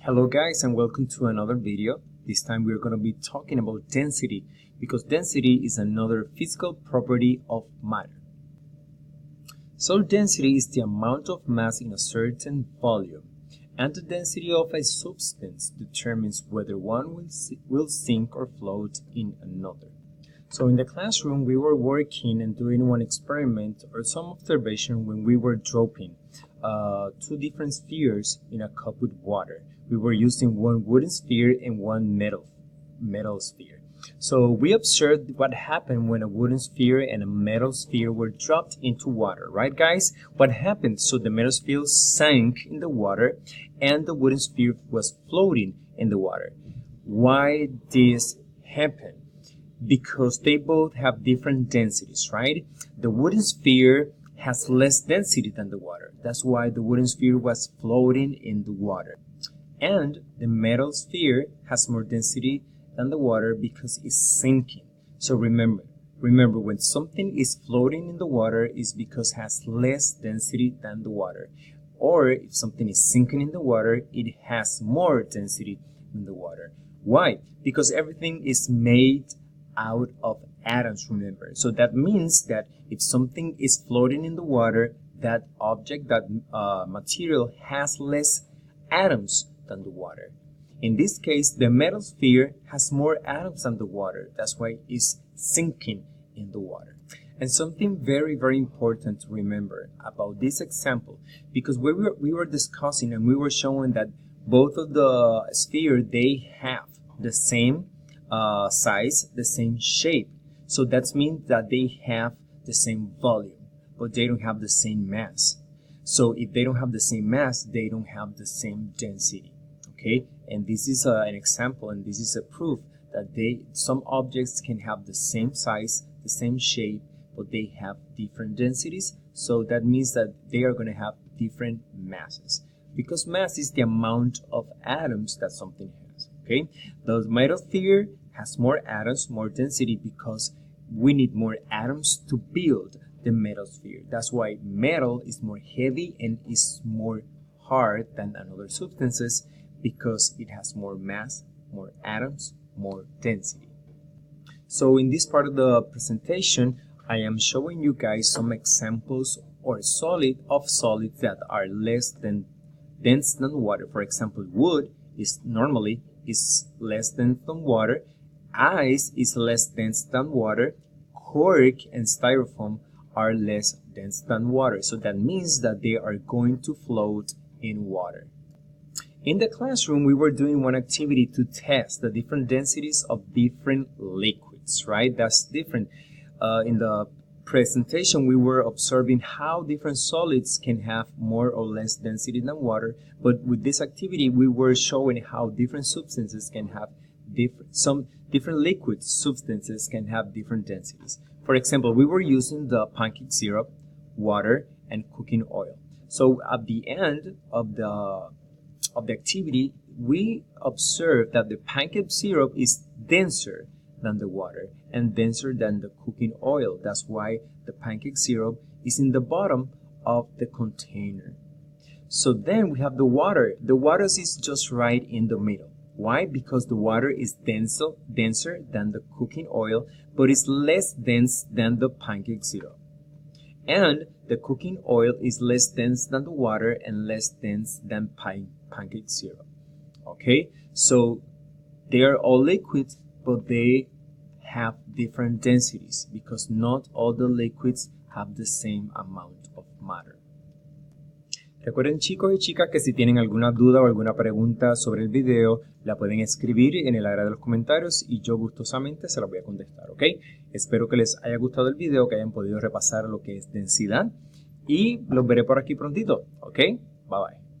Hello guys and welcome to another video. This time we're going to be talking about density because density is another physical property of matter. So density is the amount of mass in a certain volume, and the density of a substance determines whether one will sink or float in another. So in the classroom we were working and doing one experiment or some observation when we were dropping two different spheres in a cup with water. We were using one wooden sphere and one metal sphere. So we observed what happened when a wooden sphere and a metal sphere were dropped into water, right guys? What happened? So the metal sphere sank in the water and the wooden sphere was floating in the water. Why this happened? Because they both have different densities, right? The wooden sphere has less density than the water. That's why the wooden sphere was floating in the water. And the metal sphere has more density than the water because it's sinking. So remember when something is floating in the water is because it has less density than the water. Or if something is sinking in the water, it has more density than the water. Why? Because everything is made out of atoms, remember. So that means that if something is floating in the water, that object, that material has less atoms than the water. In this case, the metal sphere has more atoms than the water. That's why it's sinking in the water. And something very, very important to remember about this example, because we were discussing and we were showing that both of the sphere, they have the same size, the same shape. So that means that they have the same volume, but they don't have the same mass. So if they don't have the same mass, they don't have the same density. Okay, and this is an example, and this is a proof that some objects can have the same size, the same shape, but they have different densities. So that means that they are going to have different masses, because mass is the amount of atoms that something has. Okay, the metal sphere has more atoms, more density, because we need more atoms to build the metal sphere. That's why metal is more heavy and is more hard than other substances, because it has more mass, more atoms, more density. So in this part of the presentation, I am showing you guys some examples of solids that are less dense than water. For example, wood is normally less dense than water. Ice is less dense than water. Cork and styrofoam are less dense than water. So that means that they are going to float in water. In the classroom, we were doing one activity to test the different densities of different liquids, right? That's different. In the presentation, we were observing how different solids can have more or less density than water. But with this activity, we were showing how different substances can have different liquid substances can have different densities. For example, we were using the pancake syrup, water, and cooking oil. So at the end of the activity, we observed that the pancake syrup is denser than the water and denser than the cooking oil. That's why the pancake syrup is in the bottom of the container. So then we have the water. The water is just right in the middle. Why? Because the water is denser than the cooking oil, but it's less dense than the pancake syrup. And the cooking oil is less dense than the water and less dense than pancake syrup. Okay, so they are all liquids, but they have different densities because not all the liquids have the same amount of matter. Recuerden, chicos y chicas, que si tienen alguna duda o alguna pregunta sobre el video, la pueden escribir en el área de los comentarios y yo gustosamente se la voy a contestar, ¿ok? Espero que les haya gustado el video, que hayan podido repasar lo que es densidad y los veré por aquí prontito, ¿ok? Bye bye.